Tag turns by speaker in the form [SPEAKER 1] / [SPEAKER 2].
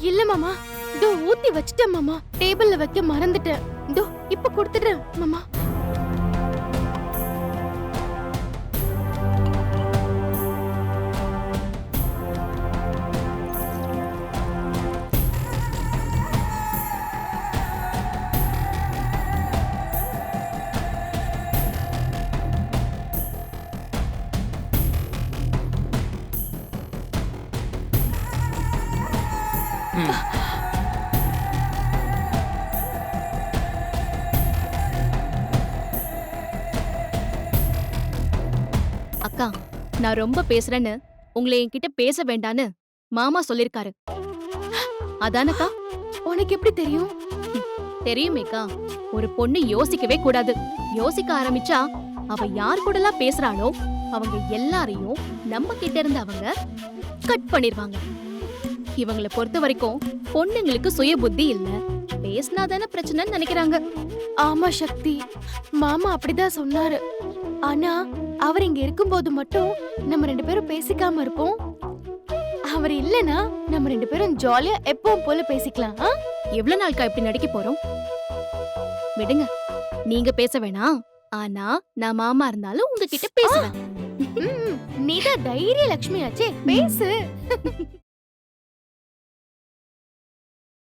[SPEAKER 1] இல்ல மாமா, இதோ ஊத்தி வச்சிட்டேன் மாமா. டேபிள்ல வைக்க மறந்துட்டேன். இதோ இப்ப கொடுத்துடுறேன் மாமா.
[SPEAKER 2] அக்கா, நான் ரொம்ப பேசுறேன்னு உங்களை என்கிட்ட பேச வேண்டான்னு மாமா சொல்லிருக்காரு. அதானக்கா?
[SPEAKER 1] உனக்கு எப்படி தெரியும்?
[SPEAKER 2] தெரியுமேக்கா, ஒரு பொண்ணு யோசிக்கவே கூடாது. யோசிக்க ஆரம்பிச்சா அவ யார் கூடலாம் பேசுறாளோ அவங்க எல்லாரையும் நம்ம கிட்ட இருந்து அவங்க கட் பண்ணிருவாங்க. இவங்கள பொறுத்த வரைக்கும் பொண்ணுங்களுக்கு சுய புத்தி இல்ல, பேசினாதானே பிரச்சனைன்னு நினைக்கிறாங்க.
[SPEAKER 1] ஆமா சக்தி, மாமா அப்படிதான் சொன்னாரு. ஆனா அவர் இங்க இருக்கும்போது மட்டும் நம்ம 2 பேரும் பேசிக்காம இருப்போம். அவர் இல்லனா நம்ம 2 பேரும் ஜாலியா எப்பவும் போல பேசிக்கலாம்.
[SPEAKER 2] எவ்வளவு நாள்க்கா இப்படி நடிக்க போறோம்? விடுங்க, நீங்க பேச வேணாம். ஆனா நான் மாமா இருந்தாலும் உங்ககிட்ட பேசுவேன்.
[SPEAKER 1] நீதான் தைரிய லட்சுமி ஆச்சே, பேசு.